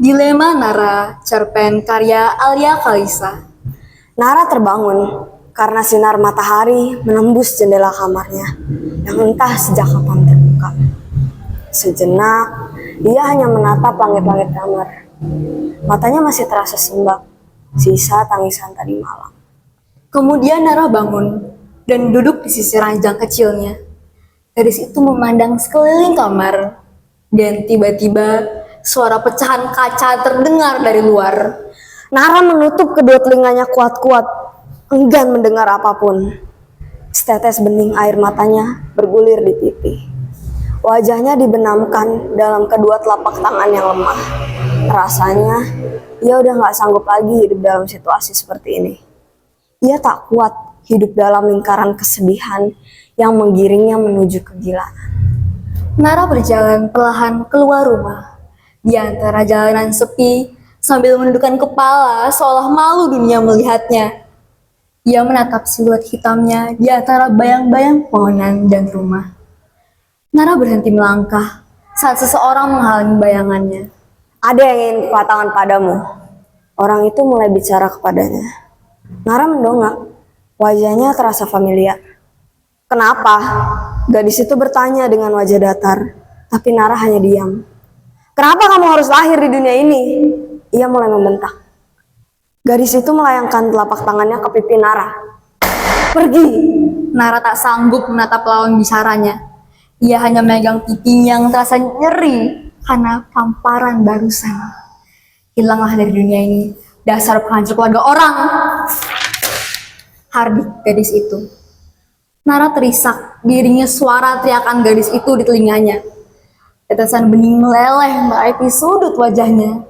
Dilema Nara, cerpen karya Alia Kalisa. Nara terbangun karena sinar matahari menembus jendela kamarnya yang entah sejak kapan terbuka. Sejenak, dia hanya menatap langit-langit kamar. Matanya masih terasa sembab, sisa tangisan tadi malam. Kemudian Nara bangun dan duduk di sisi ranjang kecilnya. Gadis itu memandang sekeliling kamar dan tiba-tiba suara pecahan kaca terdengar dari luar. Nara menutup kedua telinganya kuat-kuat, enggan mendengar apapun. Setetes bening air matanya bergulir di pipi. Wajahnya dibenamkan dalam kedua telapak tangan yang lemah. Rasanya, ia udah gak sanggup lagi hidup dalam situasi seperti ini. Ia tak kuat hidup dalam lingkaran kesedihan yang menggiringnya menuju kegilaan. Nara berjalan perlahan keluar rumah. Di antara jalanan sepi, sambil menundukkan kepala seolah malu dunia melihatnya. Ia menatap siluet hitamnya di antara bayang-bayang pohonan dan rumah. Nara berhenti melangkah saat seseorang menghalangi bayangannya. Ada yang ingin kukatakan padamu. Orang itu mulai bicara kepadanya. Nara mendongak. Wajahnya terasa familiar. Kenapa? Gadis itu bertanya dengan wajah datar, tapi Nara hanya diam. Kenapa kamu harus lahir di dunia ini? Ia mulai membentak. Gadis itu melayangkan telapak tangannya ke pipi Nara. Pergi! Nara tak sanggup menatap lawan bicaranya. Ia hanya megang pipinya yang terasa nyeri karena tamparan barusan. Hilanglah dari dunia ini, dasar penghancur keluarga orang. Hardik gadis itu. Nara terisak, diiringi suara teriakan gadis itu di telinganya. Tetesan bening meleleh meraih sudut wajahnya.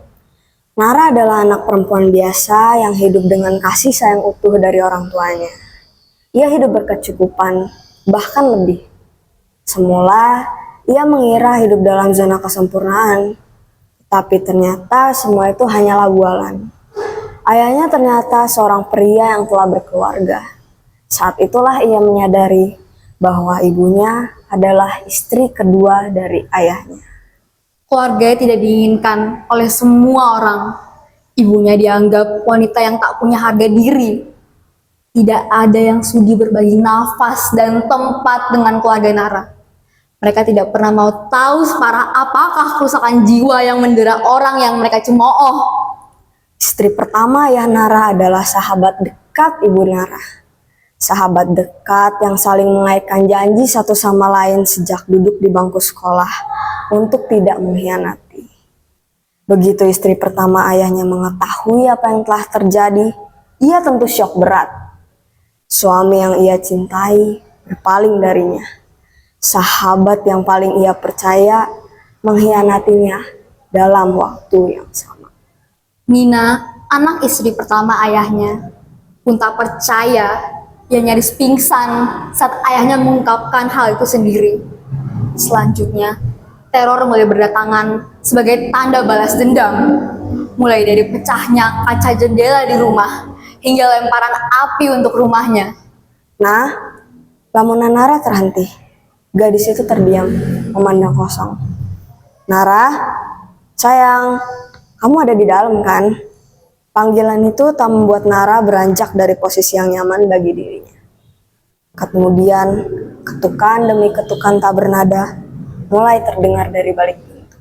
Nara adalah anak perempuan biasa yang hidup dengan kasih sayang utuh dari orang tuanya. Ia hidup berkecukupan, bahkan lebih. Semula, ia mengira hidup dalam zona kesempurnaan. Tapi ternyata semua itu hanyalah bualan. Ayahnya ternyata seorang pria yang telah berkeluarga. Saat itulah ia menyadari bahwa ibunya adalah istri kedua dari ayahnya. Keluarga tidak diinginkan oleh semua orang. Ibunya dianggap wanita yang tak punya harga diri. Tidak ada yang sudi berbagi nafas dan tempat dengan keluarga Nara. Mereka tidak pernah mau tahu separah apakah kerusakan jiwa yang mendera orang yang mereka cemooh. Istri pertama ayah Nara adalah sahabat dekat ibu Nara. Sahabat dekat yang saling mengaitkan janji satu sama lain sejak duduk di bangku sekolah untuk tidak mengkhianati. Begitu istri pertama ayahnya mengetahui apa yang telah terjadi, ia tentu syok berat. Suami yang ia cintai berpaling darinya. Sahabat yang paling ia percaya mengkhianatinya dalam waktu yang sama. Nina, anak istri pertama ayahnya, pun tak percaya. Ia nyaris pingsan saat ayahnya mengungkapkan hal itu sendiri. Selanjutnya, teror mulai berdatangan sebagai tanda balas dendam. Mulai dari pecahnya kaca jendela di rumah, hingga lemparan api untuk rumahnya. Nah, lamunan Nara terhenti. Gadis itu terdiam, memandang kosong. Nara, sayang, kamu ada di dalam kan? Panggilan itu tak membuat Nara beranjak dari posisi yang nyaman bagi dirinya. Kemudian, ketukan demi ketukan tak bernada mulai terdengar dari balik pintu.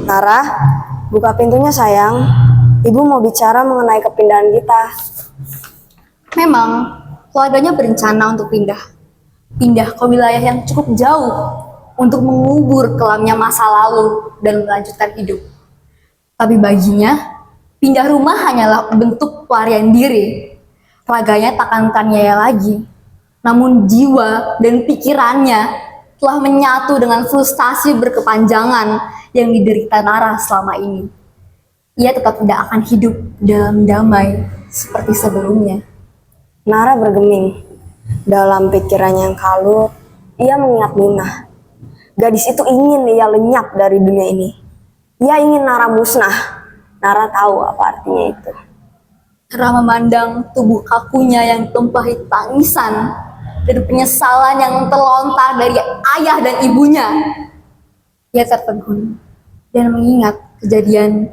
Nara, buka pintunya sayang. Ibu mau bicara mengenai kepindahan kita. Memang, keluarganya berencana untuk pindah ke wilayah yang cukup jauh untuk mengubur kelamnya masa lalu dan melanjutkan hidup. Tapi baginya, pindah rumah hanyalah bentuk pelarian diri. Raganya takkan taniaya lagi. Namun jiwa dan pikirannya telah menyatu dengan frustasi berkepanjangan yang diderita Nara selama ini. Ia tetap tidak akan hidup dalam damai seperti sebelumnya. Nara bergeming. Dalam pikirannya yang kalut, ia mengingat Nina. Gadis itu ingin ia lenyap dari dunia ini. Ia ingin Nara musnah. Nara tahu apa artinya itu. Nara memandang tubuh kakunya yang ditumpahi tangisan dan penyesalan yang terlontar dari ayah dan ibunya. Ia tertegun. dan mengingat kejadian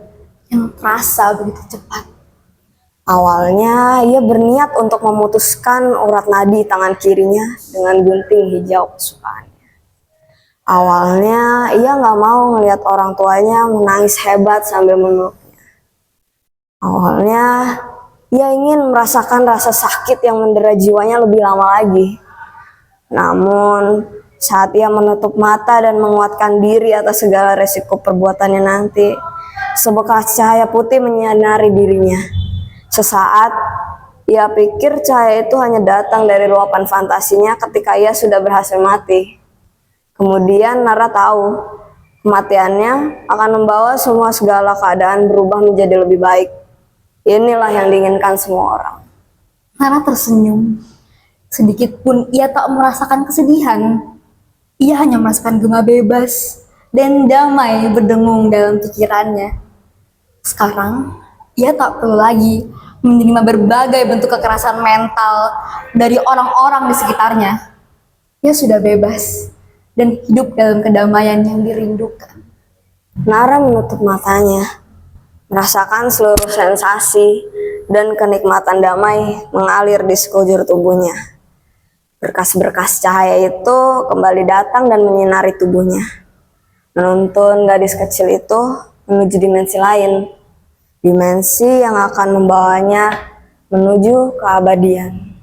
yang terasa begitu cepat. Awalnya ia berniat untuk memutuskan urat nadi tangan kirinya dengan gunting hijau kesukaannya. Awalnya ia nggak mau melihat orang tuanya menangis hebat sambil memeluknya. Awalnya ia ingin merasakan rasa sakit yang mendera jiwanya lebih lama lagi. Namun saat ia menutup mata dan menguatkan diri atas segala resiko perbuatannya nanti, sebekas cahaya putih menyinari dirinya. Sesaat, ia pikir cahaya itu hanya datang dari luapan fantasinya ketika ia sudah berhasil mati. Kemudian Nara tahu, kematiannya akan membawa semua segala keadaan berubah menjadi lebih baik. Inilah yang diinginkan semua orang. Nara tersenyum. Sedikit pun ia tak merasakan kesedihan. Ia hanya merasakan gema bebas dan damai berdengung dalam pikirannya. Sekarang, ia tak perlu lagi menerima berbagai bentuk kekerasan mental dari orang-orang di sekitarnya. Ia sudah bebas dan hidup dalam kedamaian yang dirindukan. Nara menutup matanya, merasakan seluruh sensasi dan kenikmatan damai mengalir di sekujur tubuhnya. Berkas-berkas cahaya itu kembali datang dan menyinari tubuhnya, menuntun gadis kecil itu menuju dimensi lain, dimensi yang akan membawanya menuju keabadian.